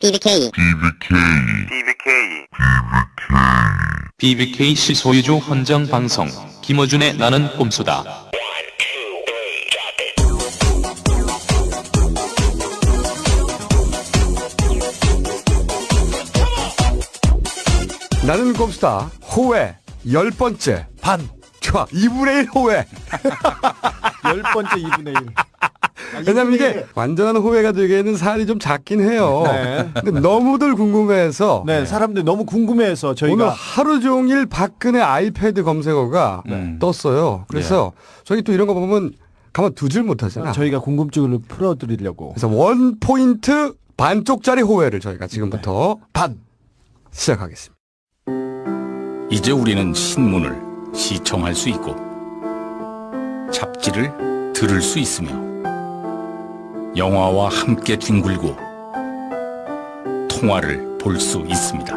BBK BBKC 소유주 헌정 방송 김어준의 나는 꼼수다. 나는 꼼수다 호회 10번째 반. 좋아. 2분의 1 호회. 10번째 2분의 1. 왜냐면 이게 완전한 호회가 되기에는 살이 좀 작긴 해요. 네. 근데 너무들 궁금해해서 네, 사람들이 너무 궁금해해서 저희가 오늘 하루 종일 박근혜 아이패드 검색어가 떴어요. 그래서 저희 또 이런 거 보면 가만 두질 못하잖아. 저희가 궁금증을 풀어드리려고 그래서 원 포인트 반쪽짜리 호회를 저희가 지금부터 반 시작하겠습니다. 이제 우리는 신문을 시청할 수 있고 잡지를 들을 수 있으며 영화와 함께 뒹굴고 통화를 볼 수 있습니다.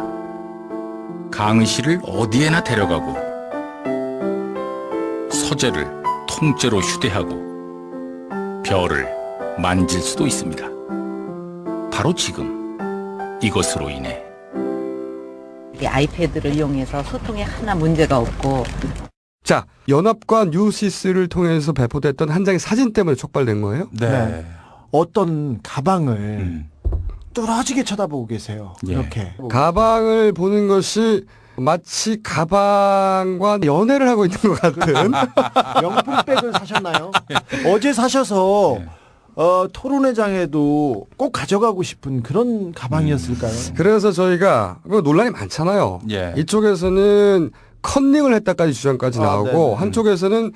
강의실을 어디에나 데려가고 서재를 통째로 휴대하고 별을 만질 수도 있습니다. 바로 지금 이것으로 인해 이 아이패드를 이용해서 소통에 하나 문제가 없고. 자, 연합과 뉴시스를 통해서 배포됐던 한 장의 사진 때문에 촉발된 거예요? 네. 어떤 가방을 뚫어지게 쳐다보고 계세요. 예. 이렇게 가방을 보는 것이 마치 가방과 연애를 하고 있는 것 같은. 명품백을 사셨나요? 어제 사셔서 토론회장에도 꼭 가져가고 싶은 그런 가방이었을까요? 그래서 저희가 논란이 많잖아요. 예. 이쪽에서는 컨닝을 했다까지 주장까지 나오고 네네. 한쪽에서는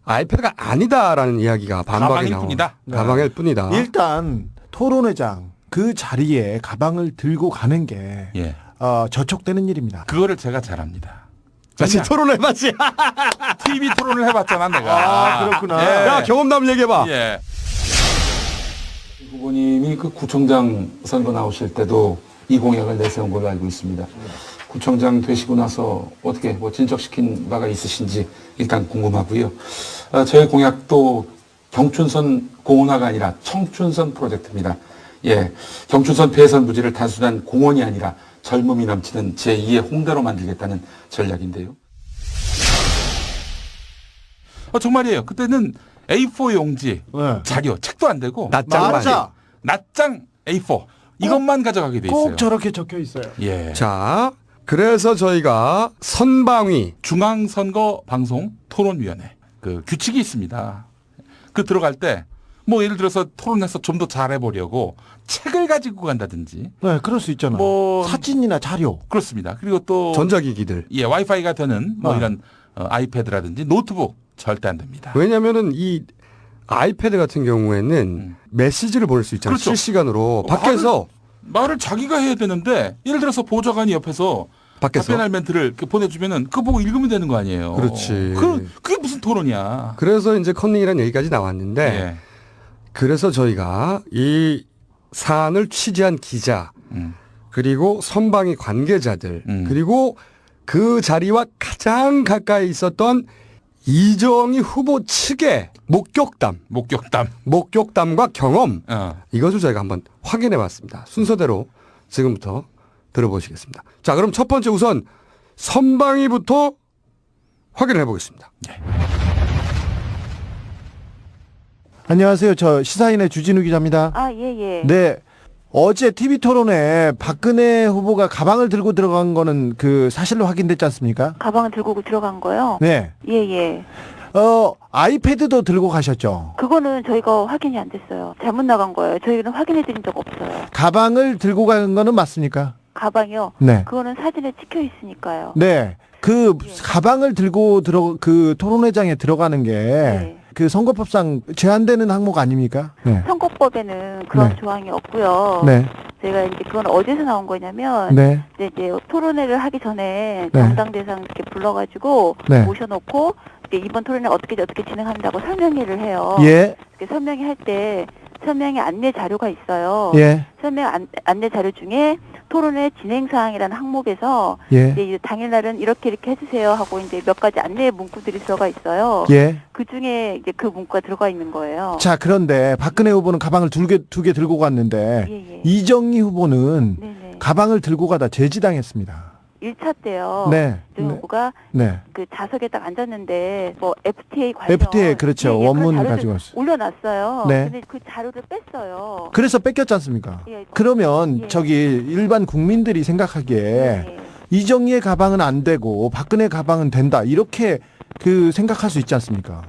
아이패드가 아니다라는 이야기가 반박이 가방일 나오고 뿐이다. 가방일 뿐이다. 일단 토론회장 그 자리에 가방을 들고 가는 게 예. 저촉되는 일입니다. 그거를 제가 잘합니다. 다시 토론해봤지. TV 토론을 해봤잖아 내가. 아, 그렇구나. 예. 야, 경험담 얘기해봐. 예. 후보님이 그 구청장 선거 나오실 때도 이 공약을 내세운 걸로 알고 있습니다. 구청장 되시고 나서 어떻게 뭐 진척시킨 바가 있으신지 일단 궁금하고요. 저희 공약도 경춘선 공원화가 아니라 청춘선 프로젝트입니다. 예, 경춘선 폐선 부지를 단순한 공원이 아니라 젊음이 넘치는 제2의 홍대로 만들겠다는 전략인데요. 정말이에요. 그때는 A4 용지, 네. 자료, 책도 안 되고 낱장만. 맞아. 낱장 A4 이것만 가져가게 돼 있어요. 꼭 저렇게 적혀 있어요. 예. 자, 그래서 저희가 선방위 중앙선거방송 토론위원회 그 규칙이 있습니다. 그 들어갈 때 뭐 예를 들어서 토론해서 좀 더 잘해보려고 책을 가지고 간다든지 네, 그럴 수 있잖아요. 뭐 사진이나 자료. 그렇습니다. 그리고 또 전자기기들. 예 와이파이가 되는 뭐 어. 이런 아이패드라든지 노트북 절대 안 됩니다. 왜냐면은 이 아이패드 같은 경우에는 메시지를 보낼 수 있잖아요. 그렇죠. 실시간으로 밖에서 말을 자기가 해야 되는데 예를 들어서 보좌관이 옆에서 밖에서 답변할 멘트를 이렇게 보내주면은 그거 보고 읽으면 되는 거 아니에요. 그렇지. 그게 무슨 토론이야. 그래서 이제 컨닝이라는 얘기까지 나왔는데 예. 그래서 저희가 이 사안을 취재한 기자 그리고 선방위 관계자들 그리고 그 자리와 가장 가까이 있었던 이정희 후보 측의 목격담과 경험 이것을 저희가 한번 확인해 봤습니다. 순서대로 지금부터 들어보시겠습니다. 자, 그럼 첫 번째 우선 선방위부터 확인을 해보겠습니다. 안녕하세요. 저 시사인의 주진우 기자입니다. 아, 예. 네. 어제 TV 토론에 박근혜 후보가 가방을 들고 들어간 거는 그 사실로 확인됐지 않습니까? 가방을 들고 들어간 거요? 네. 예. 아이패드도 들고 가셨죠? 그거는 저희가 확인이 안 됐어요. 잘못 나간 거예요. 저희는 확인해 드린 적 없어요. 가방을 들고 가는 거는 맞습니까? 가방이요? 네. 그거는 사진에 찍혀 있으니까요. 네. 그 가방을 들고 그 토론회장에 들어가는 게 네. 그 선거법상 제한되는 항목 아닙니까? 네. 선거법에는 그런 네. 조항이 없고요. 네. 제가 이제 그건 어디서 나온 거냐면 네. 이제 토론회를 하기 전에 네. 담당 대상 이렇게 불러가지고 네. 모셔놓고 이제 이번 토론회 어떻게 진행한다고 설명회를 해요. 예. 이렇게 설명회 할 때 서명의 안내 자료가 있어요. 예. 서명 안내 자료 중에 토론회 진행 사항이라는 항목에서 예. 이제 당일날은 이렇게 해주세요 하고 이제 몇 가지 안내 문구들이 들어가 있어요. 예. 그 중에 이제 그 문구가 들어가 있는 거예요. 자, 그런데 박근혜 후보는 가방을 두 개 들고 갔는데 예. 이정희 후보는 네네. 가방을 들고 가다 제지당했습니다. 1차 때요. 네. 이정희 후보가 네. 그 좌석에 딱 앉았는데 뭐 FTA 관련 FTA 그렇죠. 예, 원문을 그런 자료를 가지고 왔어요. 올려놨어요. 네. 근데 그 자료를 뺐어요. 그래서 뺏겼지 않습니까? 예. 그러면 예. 저기 일반 국민들이 생각하기에 예. 이정희의 가방은 안 되고 박근혜 가방은 된다. 이렇게 그 생각할 수 있지 않습니까?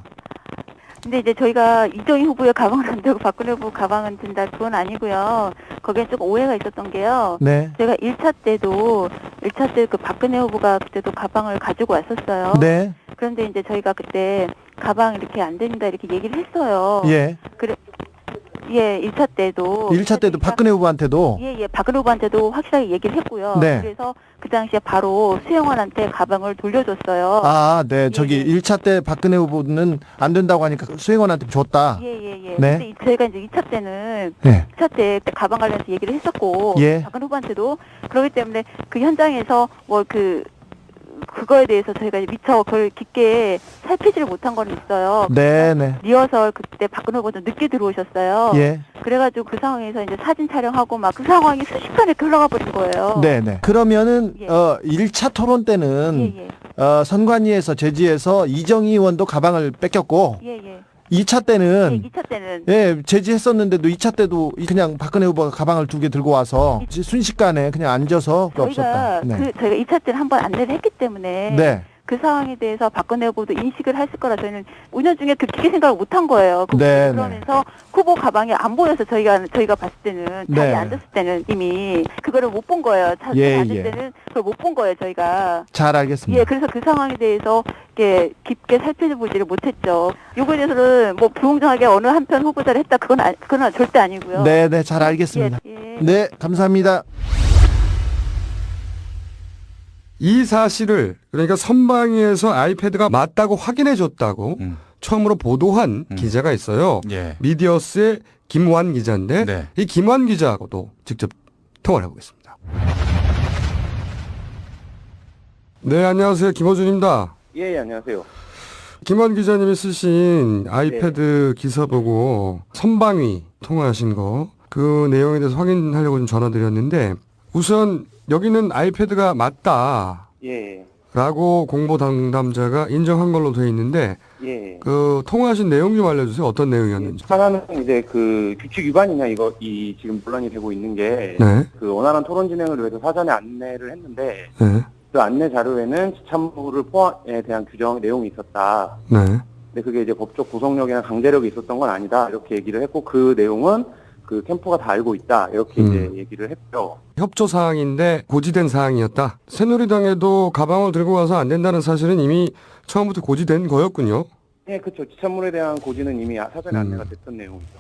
근데 이제 저희가 이정희 후보의 가방은 안 되고 박근혜 후보 가방은 된다 그건 아니고요. 거기에 조금 오해가 있었던 게요. 네. 제가 1차 때 그 박근혜 후보가 그때도 가방을 가지고 왔었어요. 네. 그런데 이제 저희가 그때 가방 이렇게 안 된다 이렇게 얘기를 했어요. 예. 예, 1차 때도. 1차 때도 박근혜 후보한테도 예, 박근혜 후보한테도 확실하게 얘기를 했고요. 네. 그래서 그 당시에 바로 수영원한테 가방을 돌려줬어요. 아, 네. 저기 예. 1차 때 박근혜 후보는 안 된다고 하니까 수행원한테 줬다. 예. 네. 근데 저희가 이제 2차 때는 네. 2차 때 가방 관련해서 얘기를 했었고 예. 박근혜 후보한테도 그렇기 때문에 그 현장에서 뭐 그거에 대해서 저희가 미처 그걸 깊게 살피지를 못한 건 있어요. 네. 리허설 그때 박근혜 후보 좀 늦게 들어오셨어요. 예. 그래가지고 그 상황에서 이제 사진 촬영하고 막 그 상황이 순식간에 이렇게 흘러가 버린 거예요. 네. 그러면은 예. 1차 토론 때는 예. 선관위에서 제지해서 이정희 의원도 가방을 뺏겼고 예. 2차 때는 2차 때는 예, 제지했었는데도 2차 때도 그냥 박근혜 후보가 가방을 두 개 들고 와서 순식간에 그냥 앉아서 없었다. 네. 저희가 2차 때는 한번 안내를 했기 때문에 네. 그 상황에 대해서 박근혜 후보도 인식을 했을 거라 저희는 운영 중에 깊게 생각을 못한 거예요. 네, 그러면서 후보 가방이 안 보여서 저희가 봤을 때는 자리에 네. 앉았을 때는 이미 그거를 못 본 거예요. 예, 앉을 예. 때는 그걸 못 본 거예요. 저희가. 잘 알겠습니다. 예, 그래서 그 상황에 대해서 이렇게 깊게 살펴보지를 못했죠. 요거에 대해서는 뭐 부공정하게 어느 한편 후보자를 했다 그건 절대 아니고요. 네, 잘 알겠습니다. 예. 네, 감사합니다. 이 사실을 그러니까 선방위에서 아이패드가 맞다고 확인해 줬다고 처음으로 보도한 기자가 있어요. 예. 미디어스의 김완 기자인데 네. 이 김완 기자하고도 직접 통화를 해보겠습니다. 네, 안녕하세요. 김어준입니다. 예, 안녕하세요. 김완 기자님이 쓰신 아이패드 기사 보고 선방위 통화하신 거 그 내용에 대해서 확인하려고 좀 전화드렸는데 우선 여기는 아이패드가 맞다. 예. 라고 공보 담당자가 인정한 걸로 돼 있는데 예. 그 통화하신 내용 좀 알려주세요. 어떤 내용이었는지. 하나는 이제 그 규칙 위반이냐 이 지금 논란이 되고 있는 게 네. 그 원활한 토론 진행을 위해서 사전에 안내를 했는데 네. 그 안내 자료에는 지참물을 포함에 대한 규정 내용이 있었다. 네. 근데 그게 이제 법적 구속력이나 강제력이 있었던 건 아니다. 이렇게 얘기를 했고 그 내용은 그 캠프가 다 알고 있다. 이렇게 이제 얘기를 했죠. 협조 사항인데 고지된 사항이었다. 새누리당에도 가방을 들고 와서 안 된다는 사실은 이미 처음부터 고지된 거였군요. 예, 그렇죠. 지참물에 대한 고지는 이미 사전에 안내가 됐던 내용이죠.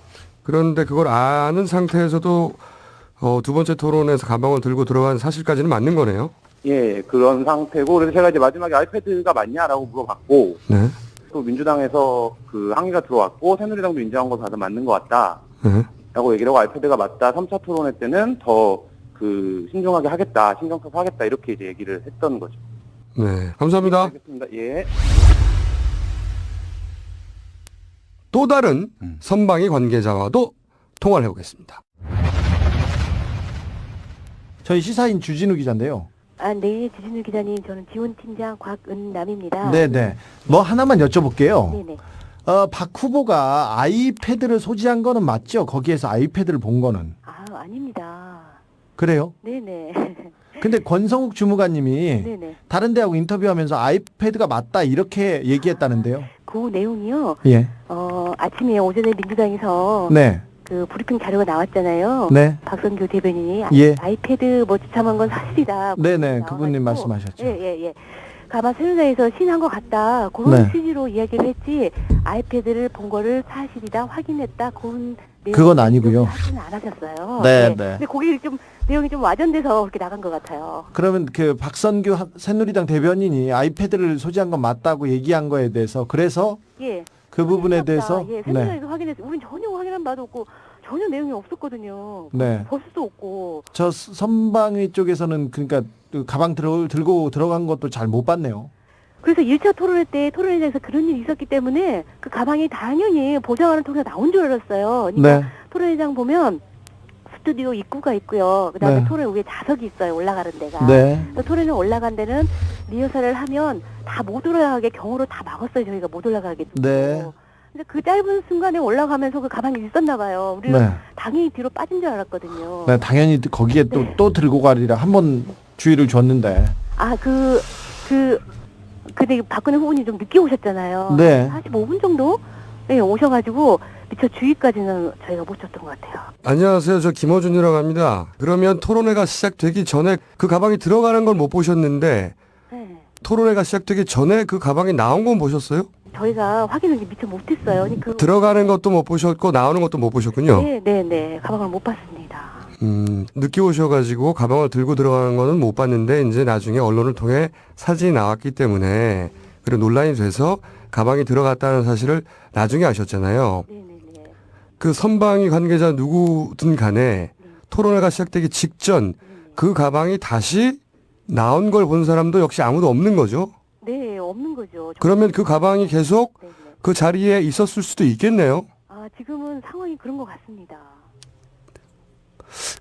그런데 그걸 아는 상태에서도 두 번째 토론에서 가방을 들고 들어간 사실까지는 맞는 거네요. 예, 그런 상태고 그래서 제가 이제 마지막에 아이패드가 맞냐라고 물어봤고 네. 또 민주당에서 그 항의가 들어왔고 새누리당도 인정한 거 다들 맞는 것 같다. 네. 라고 얘기를 하고 아이패드가 맞다. 3차 토론회 때는 더 그 신중하게 하겠다. 신경 써서 하겠다. 이렇게 이제 얘기를 했던 거죠. 네. 감사합니다. 알겠습니다. 예. 또 다른 선방위 관계자와도 통화를 해보겠습니다. 저희 시사인 주진우 기자인데요. 네, 지진우 기자님, 저는 지원팀장 곽은남입니다. 네. 뭐 하나만 여쭤볼게요. 네네. 박 후보가 아이패드를 소지한 거는 맞죠? 거기에서 아이패드를 본 거는. 아닙니다. 그래요? 네네. 근데 권성욱 주무관님이 네네. 다른 데하고 인터뷰하면서 아이패드가 맞다 이렇게 얘기했다는데요. 그 내용이요. 예. 아침에 오전에 민주당에서 네. 그 브리핑 자료가 나왔잖아요. 네. 박성규 대변인이 예. 아이패드 뭐 지참한 건 사실이다. 네네. 나와가지고. 그분님 말씀하셨죠. 예. 아마 새누리당에서 신한 것 같다. 그런 네. 취지로 이야기를 했지. 아이패드를 본 거를 사실이다 확인했다. 그건 그건 아니고요. 하지는 않으셨어요. 네. 근데 거기 좀 내용이 좀 와전돼서 그렇게 나간 것 같아요. 그러면 그 박선규 새누리당 대변인이 아이패드를 소지한 건 맞다고 얘기한 거에 대해서 그래서 예. 그 부분에 대해서 예, 새누리당에서 확인해서 우린 전혀 확인한 바도 없고 전혀 내용이 없었거든요. 네. 볼 수도 없고. 저 선방위 쪽에서는 그러니까 그 가방 들고 들어간 것도 잘 못 봤네요. 그래서 1차 토론회 때 토론회장에서 그런 일이 있었기 때문에 그 가방이 당연히 보좌관을 통해서 나온 줄 알았어요. 그러니까 네. 토론회장 보면 스튜디오 입구가 있고요. 그다음에 네. 토론 위에 좌석이 있어요. 올라가는 데가. 네. 토론회 올라간 데는 리허설을 하면 다 못 올라가게 경호로 다 막았어요. 저희가 못 올라가게. 네. 근데 그 짧은 순간에 올라가면서 그 가방이 있었나 봐요. 우리는 네. 당연히 뒤로 빠진 줄 알았거든요. 네, 당연히 거기에 또 들고 가리라 한 번 주의를 줬는데. 근데 박근혜 후보님 좀 늦게 오셨잖아요. 네. 45분 정도? 네, 오셔가지고 미처 주의까지는 저희가 못 줬던 것 같아요. 안녕하세요. 저 김어준이라고 합니다. 그러면 토론회가 시작되기 전에 그 가방이 들어가는 걸 못 보셨는데 네. 토론회가 시작되기 전에 그 가방이 나온 건 보셨어요? 저희가 확인을 미처 못했어요. 들어가는 것도 못 보셨고 나오는 것도 못 보셨군요. 네. 가방을 못 봤습니다. 늦게 오셔가지고 가방을 들고 들어가는 거는 못 봤는데 이제 나중에 언론을 통해 사진이 나왔기 때문에 그리고 논란이 돼서 가방이 들어갔다는 사실을 나중에 아셨잖아요. 네네네. 그 선방위 관계자 누구든 간에 토론회가 시작되기 직전 그 가방이 다시 나온 걸 본 사람도 역시 아무도 없는 거죠. 네, 없는 거죠. 그러면 그 가방이 계속 네네. 그 자리에 있었을 수도 있겠네요. 지금은 상황이 그런 것 같습니다.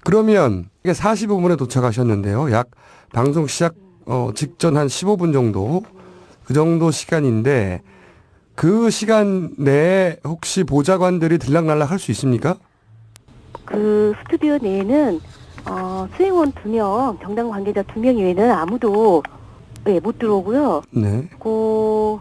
그러면 이게 45분에 도착하셨는데요. 약 방송 시작 직전 한 15분 정도 그 정도 시간인데 그 시간 내에 혹시 보좌관들이 들락날락 할 수 있습니까? 그 스튜디오 내에는 수행원 2명, 정당 관계자 2명 이외에는 아무도 못 들어오고요. 네. 그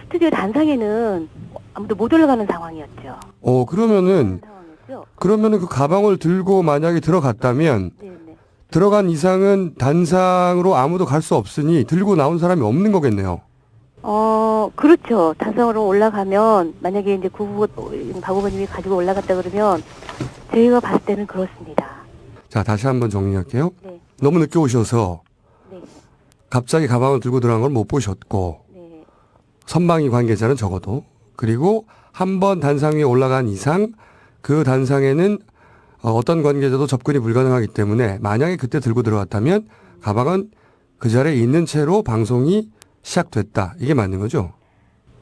스튜디오 단상에는 아무도 못 올라가는 상황이었죠. 그러면은 그 가방을 들고 만약에 들어갔다면 네네. 들어간 이상은 단상으로 아무도 갈 수 없으니 들고 나온 사람이 없는 거겠네요. 그렇죠. 단상으로 올라가면 만약에 이제 박 후보님이 가지고 올라갔다 그러면 저희가 봤을 때는 그렇습니다. 자, 다시 한번 정리할게요. 네. 너무 늦게 오셔서 네. 갑자기 가방을 들고 들어간 걸 못 보셨고 네. 선방위 관계자는 적어도 그리고 한 번 단상 위에 올라간 이상 그 단상에는 어떤 관계자도 접근이 불가능하기 때문에 만약에 그때 들고 들어갔다면 가방은 그 자리에 있는 채로 방송이 시작됐다. 이게 맞는 거죠?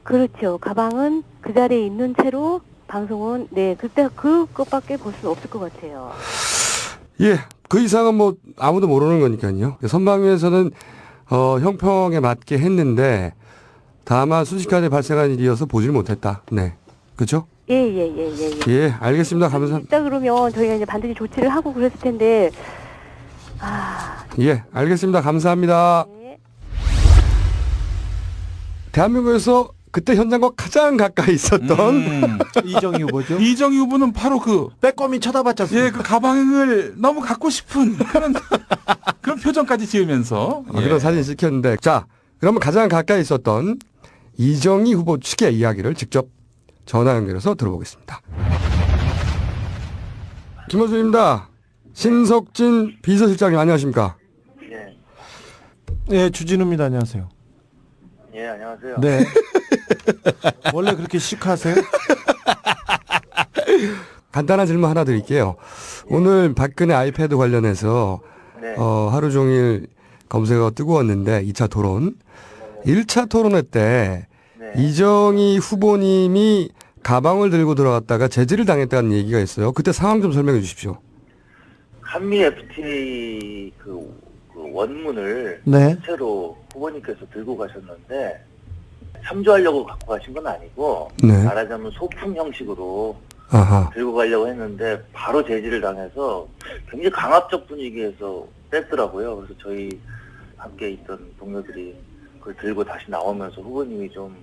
그렇죠. 가방은 그 자리에 있는 채로 방송은 그때 그것밖에 볼 수는 없을 것 같아요. 예, 그 이상은 뭐 아무도 모르는 거니까요. 선방위에서는 형평에 맞게 했는데 다만 순식간에 발생한 일이어서 보질 못했다. 네, 그렇죠? 예, 알겠습니다. 감사합니다. 있다 그러면 저희가 이제 반드시 조치를 하고 그랬을 텐데. 예, 알겠습니다. 감사합니다. 네. 대한민국에서 그때 현장과 가장 가까이 있었던 이정희 후보죠. 이정희 후보는 바로 그 빼꼼히 쳐다봤지 않습니까? 그 가방을 너무 갖고 싶은 그런 표정까지 지으면서 그런 사진 찍혔는데 자, 그러면 가장 가까이 있었던 이정희 후보 측의 이야기를 직접 전화 연결해서 들어보겠습니다. 김어준입니다. 신석진 비서실장님 안녕하십니까? 예. 네, 주진우입니다. 안녕하세요. 예, 안녕하세요. 네. 원래 그렇게 시크하세요? 간단한 질문 하나 드릴게요. 오늘 박근혜 아이패드 관련해서 네. 하루 종일 검색어가 뜨거웠는데 2차 토론. 1차 토론회 때 네. 이정희 후보님이 가방을 들고 들어갔다가 제지를 당했다는 얘기가 있어요. 그때 상황 좀 설명해 주십시오. 한미 FTA 그 원문을 네. 실제로 후보님께서 들고 가셨는데 참조하려고 갖고 가신 건 아니고 네. 말하자면 소품 형식으로 아하. 들고 가려고 했는데 바로 제지를 당해서 굉장히 강압적 분위기에서 뺐더라고요. 그래서 저희 함께 있던 동료들이 그걸 들고 다시 나오면서 후보님이 좀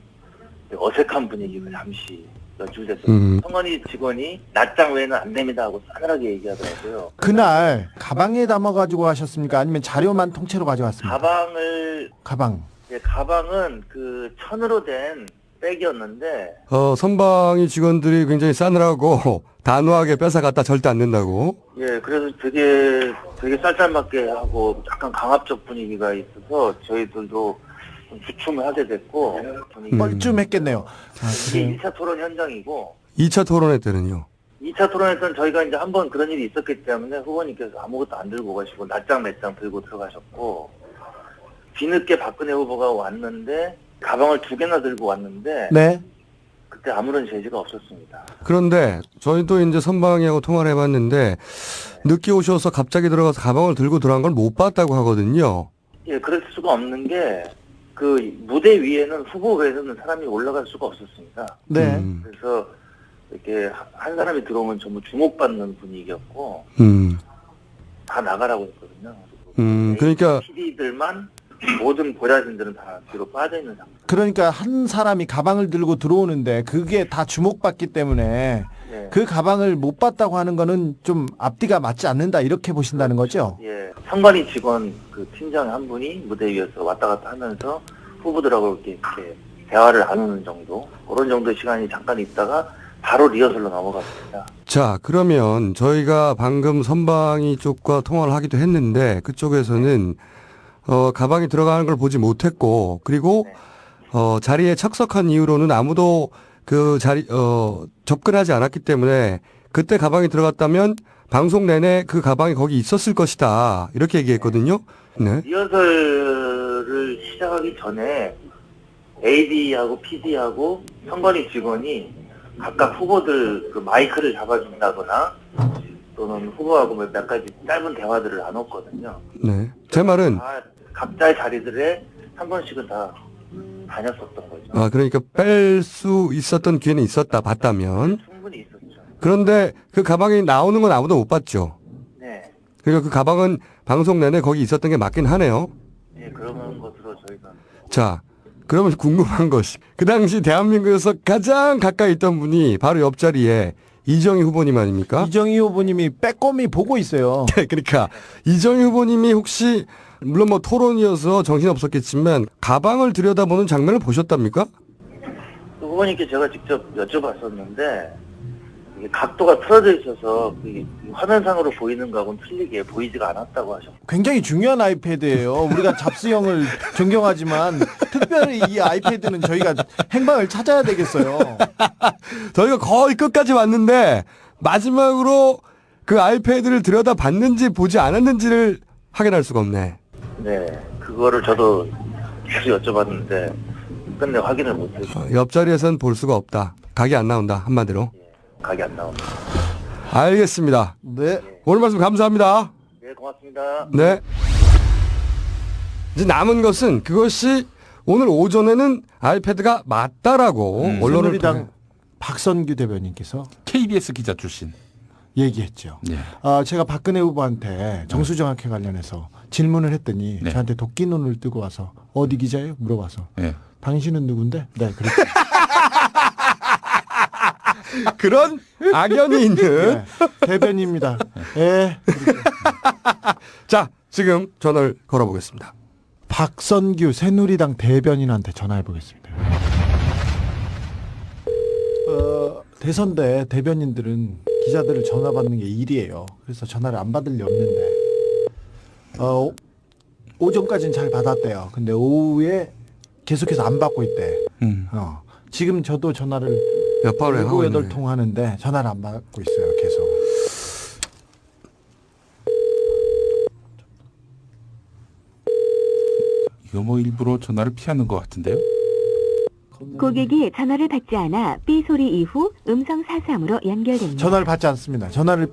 어색한 분위기가 잠시 연출됐어요. 성관이 직원이 낮장 외에는 안 됩니다 하고 싸늘하게 얘기하더라고요. 그날 가방에 담아가지고 하셨습니까? 아니면 자료만 통째로 가져왔습니까? 가방. 예, 가방은 그 천으로 된 백이었는데 선방위 직원들이 굉장히 싸늘하고 단호하게 뺏어갔다 절대 안 된다고. 예, 그래서 되게 쌀쌀맞게 하고 약간 강압적 분위기가 있어서 저희들도 좀 주춤을 하게 됐고 뻘쭘했겠네요. 이게 1차 토론 현장이고 2차 토론회 때는요. 2차 토론에서는 저희가 이제 한번 그런 일이 있었기 때문에 후보님께서 아무것도 안 들고 가시고 낱장 몇 장 들고 들어가셨고, 뒤늦게 박근혜 후보가 왔는데 가방을 2개나 들고 왔는데 네. 그때 아무런 제지가 없었습니다. 그런데 저희도 이제 선방위하고 통화를 해봤는데 늦게 오셔서 갑자기 들어가서 가방을 들고 들어간 걸 못 봤다고 하거든요. 예, 그럴 수가 없는 게 그 무대 위에는 후보 외에는 사람이 올라갈 수가 없었습니다. 네. 그래서 이렇게 한 사람이 들어오면 전부 주목받는 분위기였고 다 나가라고 했거든요. 그러니까 PD들만 모든 보좌진들은 다 뒤로 빠져 있는 상태. 그러니까 한 사람이 가방을 들고 들어오는데 그게 다 주목받기 때문에 예. 그 가방을 못 봤다고 하는 거는 좀 앞뒤가 맞지 않는다 이렇게 보신다는 거죠? 예, 선관위 직원 그 팀장 한 분이 무대 위에서 왔다 갔다 하면서 후보들하고 이렇게 대화를 나누는 정도, 그런 정도의 시간이 잠깐 있다가 바로 리허설로 넘어갔습니다. 자, 그러면 저희가 방금 선방위 쪽과 통화를 하기도 했는데 그쪽에서는 가방이 들어가는 걸 보지 못했고, 그리고 자리에 착석한 이후로는 아무도 그 접근하지 않았기 때문에 그때 가방이 들어갔다면 방송 내내 그 가방이 거기 있었을 것이다, 이렇게 얘기했거든요. 네. 리허설을 시작하기 전에 AD하고 PD하고 선관위 직원이 각각 후보들 그 마이크를 잡아준다거나 또는 후보하고 몇 가지 짧은 대화들을 나눴거든요. 네. 제 말은 각자의 자리들에 한 번씩은 다 다녔었던 거죠. 그러니까 뺄 수 있었던 기회는 있었다, 봤다면. 충분히 있었죠. 그런데 그 가방이 나오는 건 아무도 못 봤죠. 네. 그러니까 그 가방은 방송 내내 거기 있었던 게 맞긴 하네요. 네, 그런 것으로 저희가. 자, 그러면 궁금한 것이, 그 당시 대한민국에서 가장 가까이 있던 분이 바로 옆자리에 이정희 후보님 아닙니까? 이정희 후보님이 빼꼼히 보고 있어요. 네, 그러니까 이정희 후보님이 혹시 물론 뭐 토론이어서 정신없었겠지만 가방을 들여다보는 장면을 보셨답니까? 후보님께 제가 직접 여쭤봤었는데 이게 각도가 틀어져 있어서 이 화면상으로 보이는 거하고는 틀리게 보이지가 않았다고 하셨고. 굉장히 중요한 아이패드예요. 우리가 잡스형을 존경하지만 특별히 이 아이패드는 저희가 행방을 찾아야 되겠어요. 저희가 거의 끝까지 왔는데 마지막으로 그 아이패드를 들여다봤는지 보지 않았는지를 확인할 수가 없네. 네, 그거를 저도 계속 여쭤봤는데 끝내 확인을 못했어요. 옆자리에선 볼 수가 없다. 각이 안 나온다, 한마디로. 각이 안 나옵니다. 알겠습니다. 네. 오늘 말씀 감사합니다. 네, 고맙습니다. 네. 이제 남은 것은 그것이 오늘 오전에는 아이패드가 맞다라고 언론을 새누리당 박선규 대변인께서 KBS 기자 출신. 얘기했죠. 네. 제가 박근혜 후보한테 정수정학회 관련해서 질문을 했더니 네. 저한테 도끼눈을 뜨고 와서 어디 기자예요? 물어봐서 네. 당신은 누군데? 네, 그렇죠. 그런 악연이 있는 네, 대변입니다. 예. 그렇죠. 자, 지금 전화를 걸어보겠습니다. 박선규 새누리당 대변인한테 전화해 보겠습니다. 대선 때 대변인들은 기자들을 전화 받는 게 일이에요. 그래서 전화를 안 받을 리 없는데 오전까지는 잘 받았대요. 근데 오후에 계속해서 안 받고 있대. 지금 저도 전화를 몇 번을 하고 7, 있네. 8통 하는데 전화를 안 받고 있어요. 계속. 이거 뭐 일부러 전화를 피하는 것 같은데요? 고객이 전화를 받지 않아 삐 소리 이후 음성 사서함으로 연결됩니다. 전화를 받지 않습니다. 전화를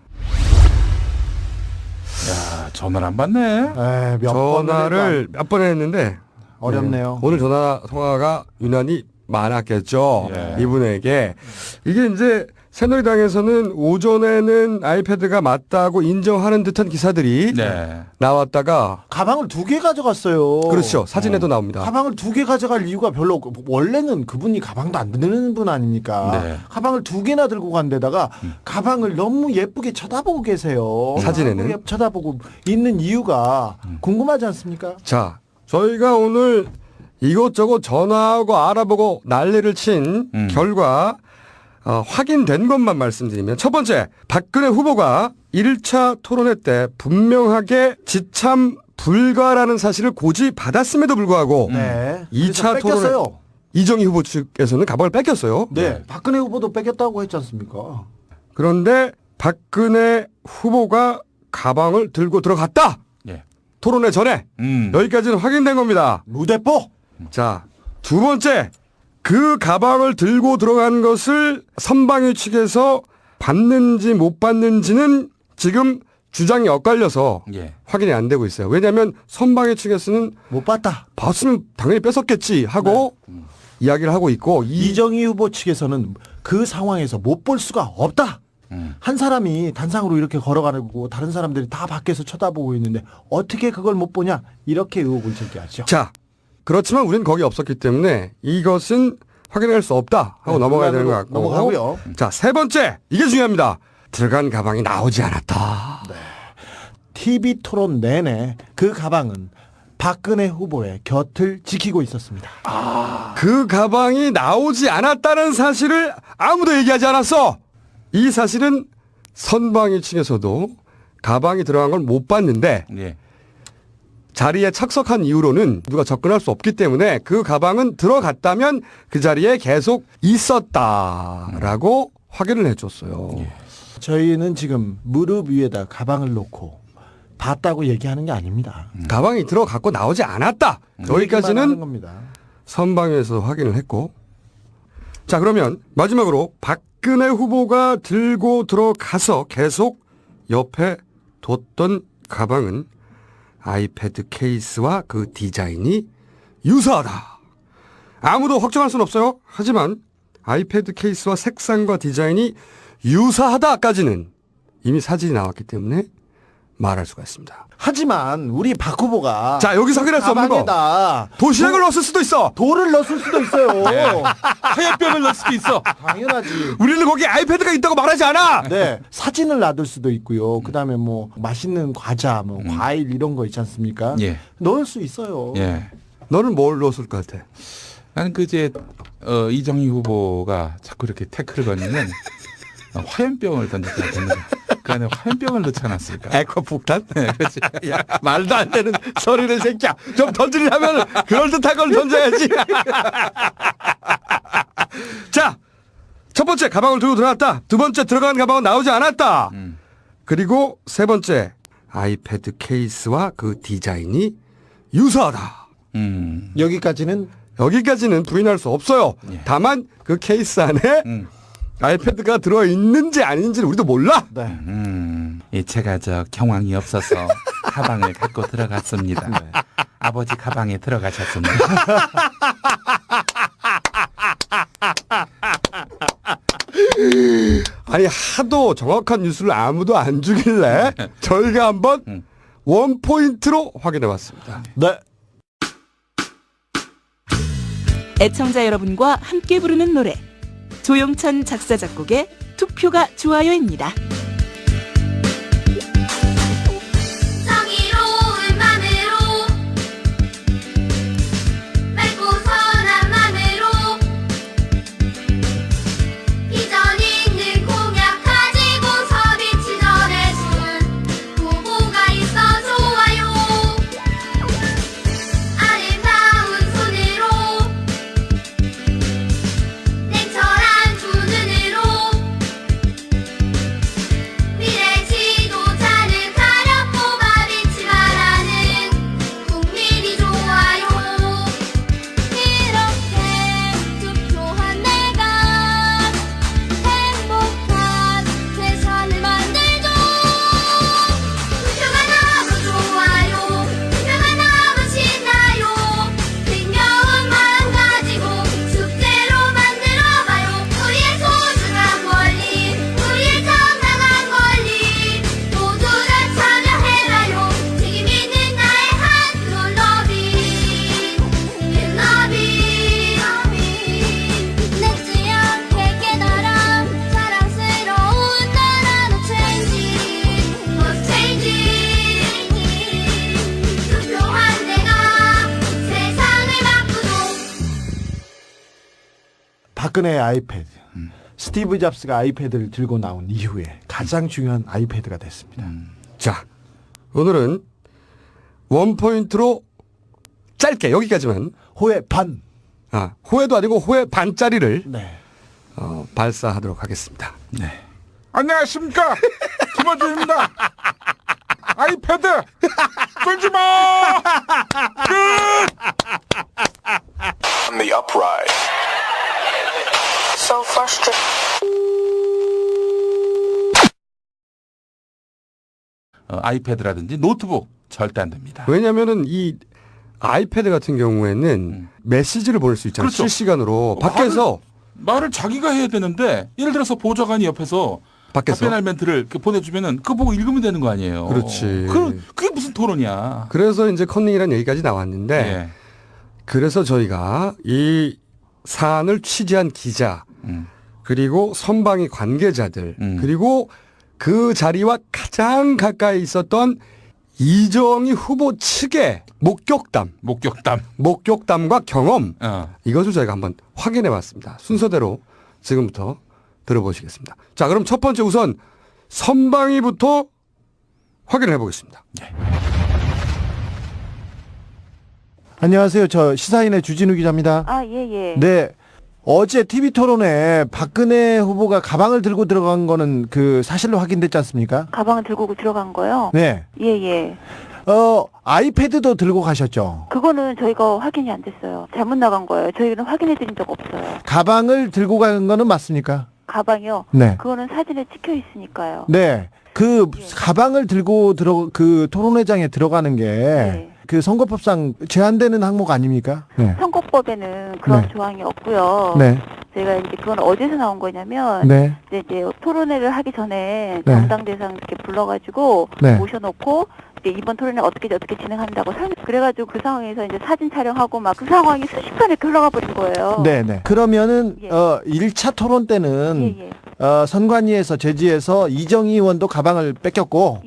야, 전화를 안 받네. 몇 전화를 몇 번 했는데 어렵네요. 오늘 전화 통화가 유난히 많았겠죠. 예. 이분에게. 이게 이제 새누리당에서는 오전에는 아이패드가 맞다고 인정하는 듯한 기사들이 네. 나왔다가 가방을 2개 가져갔어요. 그렇죠. 사진에도 나옵니다. 가방을 2개 가져갈 이유가 별로 없고 원래는 그분이 가방도 안 드는 분 아닙니까? 네. 가방을 2개나 들고 간 데다가 가방을 너무 예쁘게 쳐다보고 계세요. 사진에는? 예쁘게 쳐다보고 있는 이유가 궁금하지 않습니까? 자, 저희가 오늘 이것저것 전화하고 알아보고 난리를 친 결과 확인된 것만 말씀드리면, 첫 번째, 박근혜 후보가 1차 토론회 때 분명하게 지참 불가라는 사실을 고지받았음에도 불구하고 네. 2차 토론회 뺏겼어요. 이정희 후보 측에서는 가방을 뺏겼어요. 네. 박근혜 후보도 뺏겼다고 했지 않습니까? 그런데 박근혜 후보가 가방을 들고 들어갔다. 예. 토론회 전에 여기까지는 확인된 겁니다. 무대포. 자, 두 번째, 그 가방을 들고 들어간 것을 선방위 측에서 받는지 못 받는지는 지금 주장이 엇갈려서 예. 확인이 안 되고 있어요. 왜냐하면 선방위 측에서는 못 봤다. 봤으면 당연히 뺏었겠지 하고 이야기를 하고 있고 이정희 후보 측에서는 그 상황에서 못 볼 수가 없다. 한 사람이 단상으로 이렇게 걸어가고 다른 사람들이 다 밖에서 쳐다보고 있는데 어떻게 그걸 못 보냐 이렇게 의혹을 제기하죠. 자, 그렇지만 우리는 거기 없었기 때문에 이것은 확인할 수 없다 하고 넘어가야 되는 것 같고. 넘어가고요. 자, 세 번째, 이게 중요합니다. 들어간 가방이 나오지 않았다. TV 토론 내내 그 가방은 박근혜 후보의 곁을 지키고 있었습니다. 그 가방이 나오지 않았다는 사실을 아무도 얘기하지 않았어. 이 사실은 선방위 측에서도 가방이 들어간 걸 못 봤는데 예. 자리에 착석한 이후로는 누가 접근할 수 없기 때문에 그 가방은 들어갔다면 그 자리에 계속 있었다라고 확인을 해줬어요. 저희는 지금 무릎 위에다 가방을 놓고 봤다고 얘기하는 게 아닙니다. 가방이 들어갔고 나오지 않았다. 얘기만 하는 여기까지는 겁니다. 선방위에서 확인을 했고. 자, 그러면 마지막으로 박근혜 후보가 들고 들어가서 계속 옆에 뒀던 가방은 아이패드 케이스와 그 디자인이 유사하다. 아무도 확정할 수는 없어요. 하지만 아이패드 케이스와 색상과 디자인이 유사하다까지는 이미 사진이 나왔기 때문에 말할 수가 있습니다. 하지만 우리 박 후보가 자, 여기서 확인할 수 없는 거. 가방에다 도시락을 넣었을 수도 있어. 돌을 넣었을 수도 있어요. 화염병을 넣을 수도 있어. 당연하지. 우리는 거기 아이패드가 있다고 말하지 않아. 네, 사진을 놔둘 수도 있고요. 그다음에 뭐 맛있는 과자, 뭐 과일 이런 거 있지 않습니까? 예. 넣을 수 있어요. 예. 너는 뭘 넣었을 것 같아? 나는 이정희 후보가 자꾸 이렇게 태클을 걸리면 화염병을 던졌다고 됩니다. 그 안에 화염병을 넣지 않았을까? 에코폭탄? 네, 그렇지. 야, 말도 안 되는 소리를 새끼야. 좀 던지려면 그럴듯한 걸 던져야지. 자, 첫 번째 가방을 들고 들어갔다. 두 번째 들어간 가방은 나오지 않았다. 그리고 세 번째 아이패드 케이스와 그 디자인이 유사하다. 여기까지는 부인할 수 없어요. 예. 다만 그 케이스 안에 아이패드가 들어있는지 아닌지는 우리도 몰라. 네. 예, 제가 경황이 없어서 가방을 갖고 들어갔습니다. 아버지 가방에 들어가셨습니다. 아니 하도 정확한 뉴스를 아무도 안 주길래 저희가 한번 원포인트로 확인해봤습니다. 네. 애청자 여러분과 함께 부르는 노래 조영천 작사 작곡의 투표가 좋아요입니다. 정의로운 맘으로 맑고 선한 맘으로 비전 있는 공약 가지고서 빛이 전해준 후보가 있어 좋아요. 아름다운 손으로 냉철한 두 눈으로 미래 지도자는 가려 뽑아 빛이 바라는 국민이 좋아요. 이렇게 투표한 내가 행복한 세상을 만들죠. 투표가 너무 좋아요. 투표가 너무 신나요. 생겨운 마음 가지고 숙제로 만들어봐요. 우리의 소중한 권리, 우리의 정당한 권리 모두 다 참여해봐요. 책임 있는 나의 한솔 러빙 늦지 않게 깨달아 사랑스러운 나라로 체인지 머스 체인지 투표한 내가 세상을 바꾸죠. 박근혜의 아이패드. 스티브 잡스가 아이패드를 들고 나온 이후에 가장 중요한 아이패드가 됐습니다. 자, 오늘은 원포인트로 짧게 여기까지만. 호의 반. 호해도 아니고 호해 반짜리를 네. 발사하도록 하겠습니다. 네. 안녕하십니까. 김어준입니다. 아이패드 끌지 마. On the upright. So frustrated. 아이패드라든지 노트북 절대 안 됩니다. 왜냐면은 이 아이패드 같은 경우에는 메시지를 보낼 수 있잖아요. 그렇죠. 실시간으로 밖에서 말을 자기가 해야 되는데 예를 들어서 보좌관이 옆에서 밖에서 답변할 멘트를 이렇게 보내주면은 그거 보고 읽으면 되는 거 아니에요. 그렇지. 그게 무슨 토론이야. 그래서 이제 컨닝이라는 얘기까지 나왔는데 예. 그래서 저희가 이 사안을 취재한 기자 그리고 선방위 관계자들 그리고 그 자리와 가장 가까이 있었던 이정희 후보 측의 목격담과 경험 이것을 저희가 한번 확인해 봤습니다. 순서대로 지금부터 들어보시겠습니다. 자, 그럼 첫 번째 우선 선방위부터 확인해 보겠습니다. 네. 안녕하세요. 저 시사인의 주진우 기자입니다. 아, 예. 네. 어제 TV 토론에 박근혜 후보가 가방을 들고 들어간 거는 그 사실로 확인됐지 않습니까? 가방을 들고 들어간 거요? 네. 예. 아이패드도 들고 가셨죠? 그거는 저희가 확인이 안 됐어요. 잘못 나간 거예요. 저희는 확인해 드린 적 없어요. 가방을 들고 간 거는 맞습니까? 가방이요? 네. 그거는 사진에 찍혀 있으니까요. 네. 그 가방을 들고 그 토론회장에 들어가는 게 그 선거법상 제한되는 항목 아닙니까? 네. 선거법에는 그런 네. 조항이 없고요. 네. 제가 이제 그건 어디서 나온 거냐면 네. 이제 토론회를 하기 전에 네. 담당 대상 이렇게 불러가지고 네. 모셔놓고 이제 이번 토론회 어떻게 진행한다고 그래가지고 그 상황에서 이제 사진 촬영하고 막 그 상황이 순식간에 이렇게 흘러가 버린 거예요. 네네. 그러면은 1차 토론 때는 선관위에서 제지해서 이정희 의원도 가방을 뺏겼고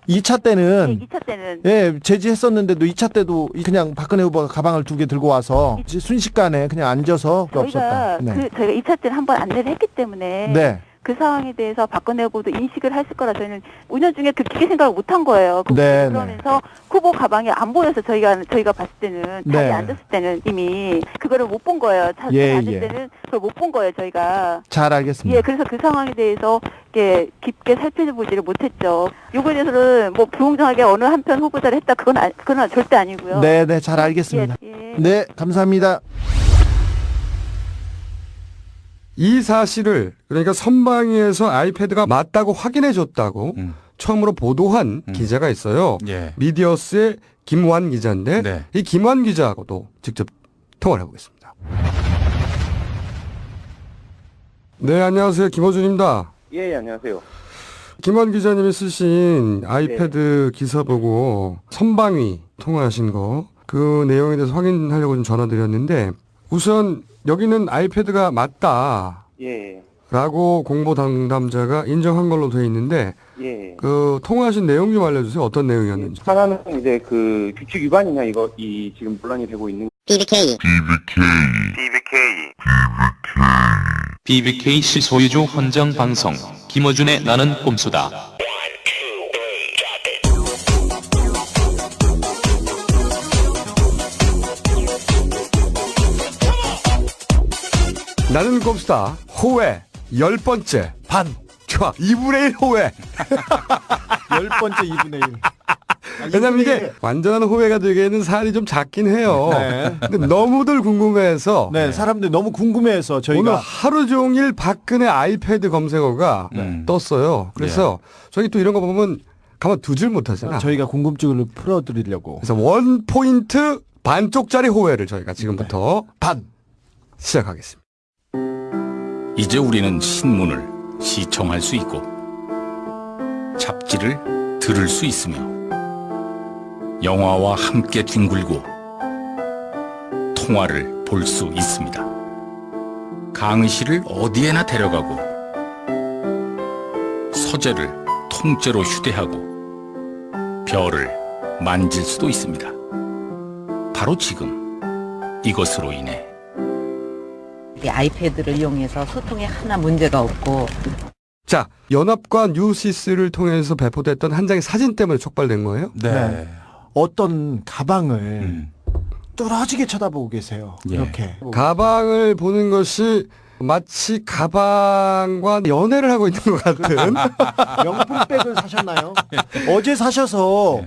2차 때는 2차 때는 제지했었는데도 2차 때도 그냥 박근혜 후보가 가방을 2개 들고 와서 순식간에 그냥 앉아서 없었다. 네. 저희가 2차 때는 한번 안내를 했기 때문에 네. 그 상황에 대해서 박근혜 후보도 인식을 했을 거라 저희는 운영 중에 깊게 생각을 못한 거예요. 그러면서 후보 가방이 안 보여서 저희가 봤을 때는 자리에 앉았을 때는 이미 그거를 못 본 거예요. 자리에 앉을 때는 그걸 못 본 거예요. 저희가. 잘 알겠습니다. 예, 그래서 그 상황에 대해서 이렇게 깊게 살펴보지를 못했죠. 요거에 대해서는 뭐 불공정하게 어느 한편 후보자를 했다 그건 절대 아니고요. 네, 잘 알겠습니다. 네, 감사합니다. 이 사실을 그러니까 선방위에서 아이패드가 맞다고 확인해 줬다고 처음으로 보도한 기자가 있어요. 예. 미디어스의 김완 기자인데 이 김완 기자하고도 직접 통화를 해보겠습니다. 네, 안녕하세요. 김어준입니다. 예, 안녕하세요. 김완 기자님이 쓰신 아이패드 기사 보고 선방위 통화하신 거 그 내용에 대해서 확인하려고 좀 전화드렸는데 우선 여기는 아이패드가 맞다. 라고 공보 담당자가 인정한 걸로 돼 있는데 그 통화하신 내용 좀 알려주세요. 어떤 내용이었는지. 하나는 이제 그 규칙 위반이냐 이 지금 논란이 되고 있는 BBK 소유주 헌정 방송 김어준의 나는 꼼수다. 나는 꼼수다. 호회 10번째 반. 좋아. 2분의 1 호회. 10번째 2분의 1. 왜냐면 이게 완전한 호회가 되기에는 사안이 좀 작긴 해요. 근데 너무들 궁금해서. 사람들이 너무 궁금해서 저희가. 오늘 하루 종일 박근혜 아이패드 검색어가 떴어요. 그래서 저희 또 이런 거 보면 가만 두질 못하잖아. 저희가 궁금증을 풀어드리려고. 그래서 원 포인트 반쪽짜리 호회를 저희가 지금부터 시작하겠습니다. 이제 우리는 신문을 시청할 수 있고 잡지를 들을 수 있으며 영화와 함께 뒹굴고 통화를 볼 수 있습니다. 강의실을 어디에나 데려가고 서재를 통째로 휴대하고 별을 만질 수도 있습니다. 바로 지금 이것으로 인해 이 아이패드를 이용해서 소통에 하나 문제가 없고. 자, 연합과 뉴시스를 통해서 배포됐던 한 장의 사진 때문에 촉발된 거예요? 네. 어떤 가방을 뚫어지게 쳐다보고 계세요. 이렇게. 가방을 보는 것이 마치 가방과 연애를 하고 있는 것 같은. 명품백을 사셨나요? 어제 사셔서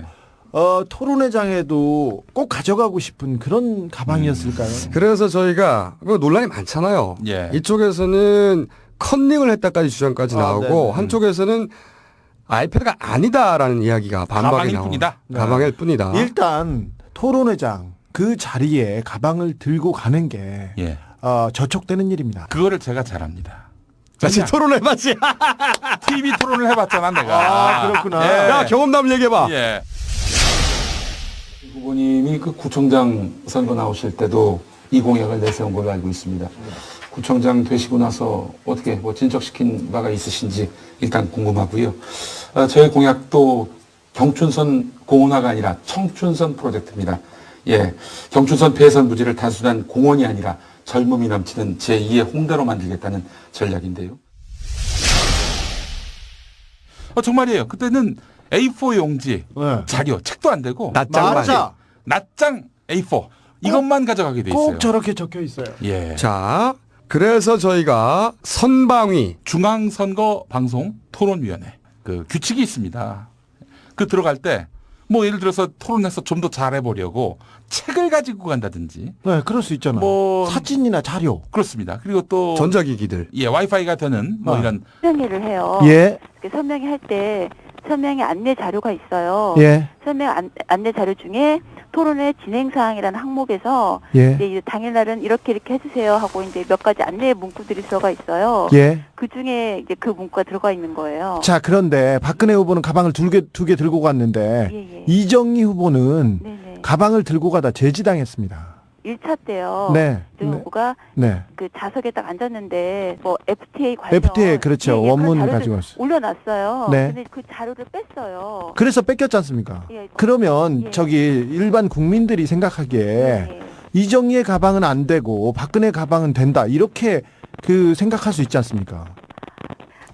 토론회장에도 꼭 가져가고 싶은 그런 가방이었을까요? 그래서 저희가 논란이 많잖아요. 예. 이쪽에서는 컨닝을 했다까지 주장까지 나오고 네네. 한쪽에서는 아이패드가 아니다라는 이야기가 반박이 가방일 나오고 뿐이다. 가방일 뿐이다. 일단 토론회장 그 자리에 가방을 들고 가는 게 예. 저촉되는 일입니다. 그거를 제가 잘합니다. 다시 토론해봤지. TV 토론을 해봤잖아 내가. 아, 그렇구나. 예. 야, 경험담을 얘기해봐. 예. 후보님이 그 구청장 선거 나오실 때도 이 공약을 내세운 걸로 알고 있습니다. 구청장 되시고 나서 어떻게 뭐 진척시킨 바가 있으신지 일단 궁금하고요. 저희 공약도 경춘선 공원화가 아니라 청춘선 프로젝트입니다. 예, 경춘선 폐선 부지를 단순한 공원이 아니라 젊음이 넘치는 제2의 홍대로 만들겠다는 전략인데요. 정말이에요. 그때는 A4 용지, 자료, 책도 안 되고 낱장 A4 이것만 가져가게 돼 있어요. 꼭 저렇게 적혀 있어요. 예. 자, 그래서 저희가 선방위 중앙선거방송 토론위원회 그 규칙이 있습니다. 그 들어갈 때 뭐 예를 들어서 토론해서 좀 더 잘해보려고 책을 가지고 간다든지. 네, 그럴 수 있잖아요. 뭐 사진이나 자료. 그렇습니다. 그리고 또 전자기기들. 예, 와이파이가 되는 뭐 이런 설명회를 해요. 예. 설명회 할 때 설명회 안내 자료가 있어요. 예. 설명 안내 자료 중에 토론회 진행 사항이라는 항목에서 예. 이제 당일날은 이렇게 해주세요 하고 이제 몇 가지 안내 문구들이 들어가 있어요. 예. 그 중에 이제 그 문구가 들어가 있는 거예요. 자, 그런데 박근혜 후보는 가방을 두 개 들고 갔는데 예. 이정희 후보는 네네. 가방을 들고 가다 제지당했습니다. 1차 때요. 네. 이정희 후보가 네. 그 좌석에 딱 앉았는데 뭐 FTA 관련 FTA 그렇죠. 원문 그 가지고 왔어요. 올려놨어요. 네. 근데 그 자료를 뺐어요. 그래서 뺏겼지 않습니까? 예. 그러면 예. 저기 일반 국민들이 생각하기에 예. 이정희의 가방은 안 되고 박근혜 가방은 된다. 이렇게 그 생각할 수 있지 않습니까?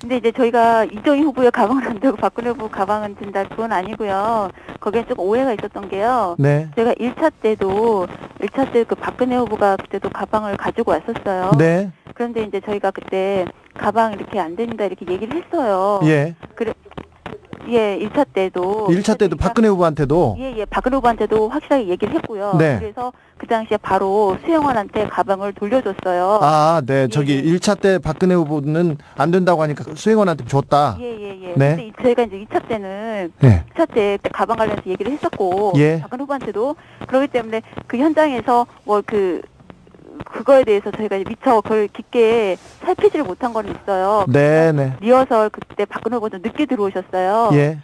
근데 이제 저희가 이정희 후보의 가방은 안 되고 박근혜 후보 가방은 된다. 그건 아니고요. 거기에 조금 오해가 있었던 게요. 네. 제가 1차 때 그 박근혜 후보가 그때도 가방을 가지고 왔었어요. 네. 그런데 이제 저희가 그때 가방 이렇게 안 된다 이렇게 얘기를 했어요. 예. 예, 1차 때도. 1차 때도 박근혜 후보한테도 예, 박근혜 후보한테도 확실하게 얘기를 했고요. 네. 그래서 그 당시에 바로 수영원한테 가방을 돌려줬어요. 아, 네. 저기 1차 때 박근혜 후보는 안 된다고 하니까 수행원한테 줬다. 예. 네. 근데 저희가 이제 2차 때는 네. 2차 때 가방 관련해서 얘기를 했었고 예. 박근혜 후보한테도 그렇기 때문에 그 현장에서 뭐 그거에 대해서 저희가 미처 그걸 깊게 살피지를 못한 건 있어요. 네네. 리허설 그때 박근혜 후보도 늦게 들어오셨어요. 예.